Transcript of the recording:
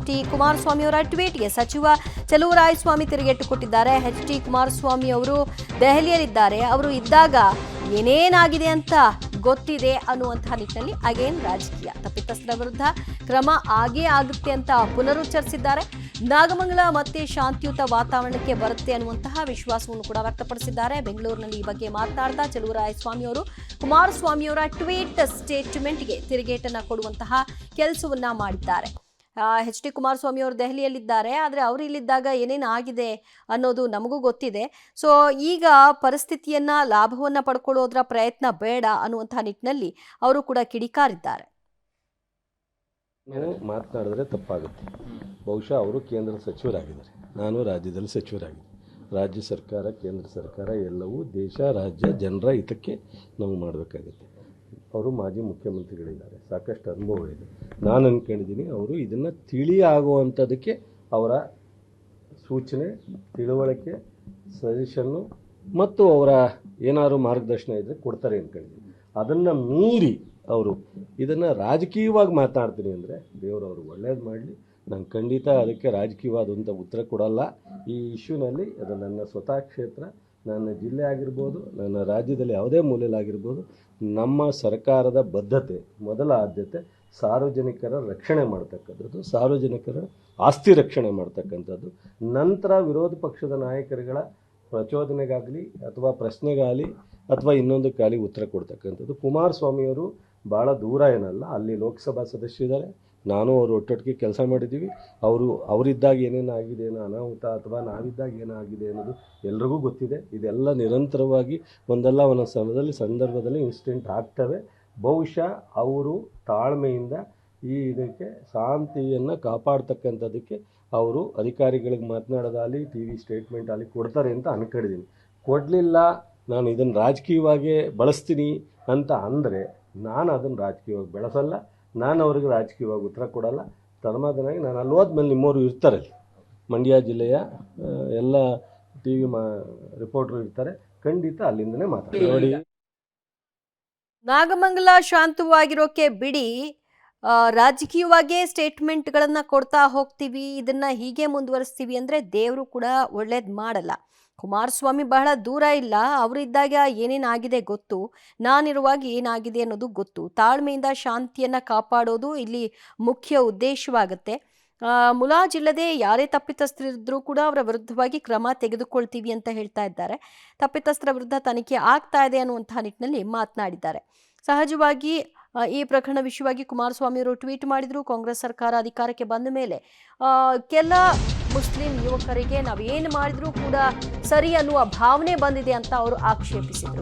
D Kumaraswamy ಅವರ ಟ್ವೀಟ್ಗೆ ಸಚಿವ ಚಲುವರಾಯಸ್ವಾಮಿ ತಿರುಗೇಟು ಕೊಟ್ಟಿದ್ದಾರೆ. ಡಿ ಕುಮಾರಸ್ವಾಮಿ ಅವರು ದೆಹಲಿಯಲ್ಲಿದ್ದಾರೆ, ಅವರು ಇದ್ದಾಗ ಏನೇನಾಗಿದೆ ಅಂತ ಗೊತ್ತಿದೆ ಅನ್ನುವಂತಹ ನಿಟ್ಟಿನಲ್ಲಿ ಅಗೇನ್ ರಾಜಕೀಯ ತಪ್ಪಿತಸ್ಥರ ವಿರುದ್ಧ ಕ್ರಮ ಆಗೇ ಆಗುತ್ತೆ ಅಂತ ಪುನರುಚ್ಚರಿಸಿದ್ದಾರೆ. ನಾಗಮಂಗಲ ಮತ್ತೆ ಶಾಂತಿಯುತ ವಾತಾವರಣಕ್ಕೆ ಬರುತ್ತೆ ಅನ್ನುವಂತಹ ವಿಶ್ವಾಸವನ್ನು ಕೂಡ ವ್ಯಕ್ತಪಡಿಸಿದ್ದಾರೆ. ಬೆಂಗಳೂರಿನಲ್ಲಿ ಈ ಬಗ್ಗೆ ಮಾತನಾಡಿದ ಚಲುವರಾಯಸ್ವಾಮಿ ಅವರು ಕುಮಾರಸ್ವಾಮಿ ಅವರ ಟ್ವೀಟ್ ಸ್ಟೇಟ್ಮೆಂಟ್ಗೆ ತಿರುಗೇಟನ್ನ ಕೊಡುವಂತಹ ಕೆಲಸವನ್ನ ಮಾಡಿದ್ದಾರೆ. ಡಿ ಕುಮಾರಸ್ವಾಮಿ ಅವರು ದೆಹಲಿಯಲ್ಲಿದ್ದಾರೆ, ಆದರೆ ಅವರು ಇಲ್ಲಿದ್ದಾಗ ಏನೇನು ಆಗಿದೆ ಅನ್ನೋದು ನಮಗೂ ಗೊತ್ತಿದೆ. ಸೊ ಈಗ ಪರಿಸ್ಥಿತಿಯನ್ನ ಲಾಭವನ್ನ ಪಡ್ಕೊಳ್ಳೋದ್ರ ಪ್ರಯತ್ನ ಬೇಡ ಅನ್ನುವಂತಹ ನಿಟ್ಟಿನಲ್ಲಿ ಅವರು ಕೂಡ ಕಿಡಿಕಾರಿದ್ದಾರೆ. ನಾವು ಮಾತನಾಡಿದ್ರೆ ತಪ್ಪಾಗುತ್ತೆ. ಬಹುಶಃ ಅವರು ಕೇಂದ್ರ ಸಚಿವರಾಗಿದ್ದಾರೆ, ನಾನು ರಾಜ್ಯದಲ್ಲಿ ಸಚಿವರಾಗಿದ್ದೆ. ರಾಜ್ಯ ಸರ್ಕಾರ ಕೇಂದ್ರ ಸರ್ಕಾರ ಎಲ್ಲವೂ ದೇಶ ರಾಜ್ಯ ಜನರ ಹಿತಕ್ಕೆ ನಾವು ಮಾಡಬೇಕಾಗುತ್ತೆ. ಅವರು ಮಾಜಿ ಮುಖ್ಯಮಂತ್ರಿಗಳಿದ್ದಾರೆ, ಸಾಕಷ್ಟು ಅನುಭವ ಇದೆ. ನಾನು ಅಂದ್ಕೊಂಡಿದ್ದೀನಿ ಅವರು ಇದನ್ನು ತಿಳಿ ಆಗುವಂಥದ್ದಕ್ಕೆ ಅವರ ಸೂಚನೆ, ತಿಳುವಳಿಕೆ, ಸಜೆಷನ್ನು ಮತ್ತು ಅವರ ಏನಾದ್ರು ಮಾರ್ಗದರ್ಶನ ಇದ್ದರೆ ಕೊಡ್ತಾರೆ ಅಂದ್ಕೊಂಡಿದ್ದೀನಿ. ಅದನ್ನು ಮೀರಿ ಅವರು ಇದನ್ನು ರಾಜಕೀಯವಾಗಿ ಮಾತನಾಡ್ತೀನಿ ಅಂದರೆ ದೇವರವರು ಒಳ್ಳೇದು ಮಾಡಲಿ. ನಾನು ಖಂಡಿತ ಅದಕ್ಕೆ ರಾಜಕೀಯವಾದಂಥ ಉತ್ತರ ಕೊಡಲ್ಲ. ಈ ಇಶ್ಯೂನಲ್ಲಿ ಅದು ನನ್ನ ಸ್ವತಃ ಕ್ಷೇತ್ರ, ನನ್ನ ಜಿಲ್ಲೆ ಆಗಿರ್ಬೋದು, ನನ್ನ ರಾಜ್ಯದಲ್ಲಿ ಯಾವುದೇ ಮೂಲೆಯಲ್ಲಾಗಿರ್ಬೋದು, ನಮ್ಮ ಸರ್ಕಾರದ ಬದ್ಧತೆ ಮೊದಲ ಆದ್ಯತೆ ಸಾರ್ವಜನಿಕರ ರಕ್ಷಣೆ ಮಾಡ್ತಕ್ಕಂಥದ್ದು, ಸಾರ್ವಜನಿಕರ ಆಸ್ತಿ ರಕ್ಷಣೆ ಮಾಡ್ತಕ್ಕಂಥದ್ದು. ನಂತರ ವಿರೋಧ ಪಕ್ಷದ ನಾಯಕರುಗಳ ಪ್ರಚೋದನೆಗಾಗಲಿ ಅಥವಾ ಪ್ರಶ್ನೆಗಾಗಲಿ ಅಥವಾ ಇನ್ನೊಂದಕ್ಕಾಗಲಿ ಉತ್ತರ ಕೊಡ್ತಕ್ಕಂಥದ್ದು. ಕುಮಾರಸ್ವಾಮಿಯವರು ಭಾಳ ದೂರ ಏನಲ್ಲ, ಅಲ್ಲಿ ಲೋಕಸಭಾ ಸದಸ್ಯರಿದ್ದಾರೆ, ನಾನು ಅವರು ಒಟ್ಟೊಟ್ಟಿಗೆ ಕೆಲಸ ಮಾಡಿದ್ದೀವಿ. ಅವರಿದ್ದಾಗ ಏನೇನಾಗಿದೆ ಏನೋ ಅನಾಹುತ ಅಥವಾ ನಾವಿದ್ದಾಗ ಏನಾಗಿದೆ ಅನ್ನೋದು ಎಲ್ರಿಗೂ ಗೊತ್ತಿದೆ. ಇದೆಲ್ಲ ನಿರಂತರವಾಗಿ ಒಂದಲ್ಲ ಒಂದೊಂದು ಸಂದರ್ಭದಲ್ಲಿ ಇನ್ಸಿಡೆಂಟ್ ಆಗ್ತವೆ. ಬಹುಶಃ ಅವರು ತಾಳ್ಮೆಯಿಂದ ಇದಕ್ಕೆ ಶಾಂತಿಯನ್ನು ಕಾಪಾಡ್ತಕ್ಕಂಥದ್ದಕ್ಕೆ ಅವರು ಅಧಿಕಾರಿಗಳಿಗೆ ಮಾತನಾಡೋದಾಗಲಿ ಟಿ ವಿ ಸ್ಟೇಟ್ಮೆಂಟ್ ಆಗಲಿ ಕೊಡ್ತಾರೆ ಅಂತ ಅಂದ್ಕೊಂಡಿದ್ದೀನಿ. ಕೊಡಲಿಲ್ಲ, ನಾನು ಇದನ್ನು ರಾಜಕೀಯವಾಗಿ ಬಳಸ್ತೀನಿ ಅಂತ ಅಂದರೆ ನಾನು ಅದನ್ನು ರಾಜಕೀಯವಾಗಿ ಬೆಳೆಸಲ್ಲ. ನಾನು ಅವ್ರಿಗೆ ರಾಜಕೀಯವಾಗಿ ಉತ್ತರ ಕೊಡಲ್ಲ. ಸಮಾಧಾನವಾಗಿ ನಾನು ಅಲ್ಲಿ ಹೋದ್ಮೇಲೆ ನಿಮ್ಮವರು ಇರ್ತಾರೆ, ಮಂಡ್ಯ ಜಿಲ್ಲೆಯ ಎಲ್ಲ ಟಿ ವಿ ರಿಪೋರ್ಟ್ರು ಇರ್ತಾರೆ, ಖಂಡಿತ ಅಲ್ಲಿಂದನೇ ಮಾತಾಡಿ ನೋಡಿ. ನಾಗಮಂಗಲ ಶಾಂತವಾಗಿರೋಕೆ ಬಿಡಿ, ರಾಜಕೀಯವಾಗೇ ಸ್ಟೇಟ್ಮೆಂಟ್ಗಳನ್ನು ಕೊಡ್ತಾ ಹೋಗ್ತೀವಿ, ಇದನ್ನ ಹೀಗೆ ಮುಂದುವರಿಸ್ತೀವಿ ಅಂದರೆ ದೇವರು ಕೂಡ ಒಳ್ಳೇದು ಮಾಡಲ್ಲ. ಕುಮಾರಸ್ವಾಮಿ ಬಹಳ ದೂರ ಇಲ್ಲ, ಅವರಿದ್ದಾಗ ಏನೇನಾಗಿದೆ ಗೊತ್ತು, ನಾನಿರುವಾಗ ಏನಾಗಿದೆ ಅನ್ನೋದು ಗೊತ್ತು. ತಾಳ್ಮೆಯಿಂದ ಶಾಂತಿಯನ್ನು ಕಾಪಾಡೋದು ಇಲ್ಲಿ ಮುಖ್ಯ ಉದ್ದೇಶವಾಗುತ್ತೆ. ಮುಲಾಜಿಲ್ಲದೆ ಯಾರೇ ತಪ್ಪಿತಸ್ಥರಿದ್ರೂ ಕೂಡ ಅವರ ವಿರುದ್ಧವಾಗಿ ಕ್ರಮ ತೆಗೆದುಕೊಳ್ತೀವಿ ಅಂತ ಹೇಳ್ತಾ ಇದ್ದಾರೆ. ತಪ್ಪಿತಸ್ಥರ ವಿರುದ್ಧ ತನಿಖೆ ಆಗ್ತಾ ಇದೆ ಅನ್ನುವಂತಹ ನಿಟ್ಟಿನಲ್ಲಿ ಮಾತನಾಡಿದ್ದಾರೆ. ಸಹಜವಾಗಿ ಈ ಪ್ರಕರಣ ವಿಷಯವಾಗಿ ಕುಮಾರಸ್ವಾಮಿ ಅವರು ಟ್ವೀಟ್ ಮಾಡಿದ್ರು. ಕಾಂಗ್ರೆಸ್ ಸರ್ಕಾರ ಅಧಿಕಾರಕ್ಕೆ ಬಂದ ಮೇಲೆ ಕೆಲ ಮುಸ್ಲಿಂ ಯುವಕರಿಗೆ ನಾವೇನು ಮಾಡಿದ್ರೂ ಕೂಡ ಸರಿ ಅನ್ನುವ ಭಾವನೆ ಬಂದಿದೆ ಅಂತ ಅವರು ಆಕ್ಷೇಪಿಸಿದರು.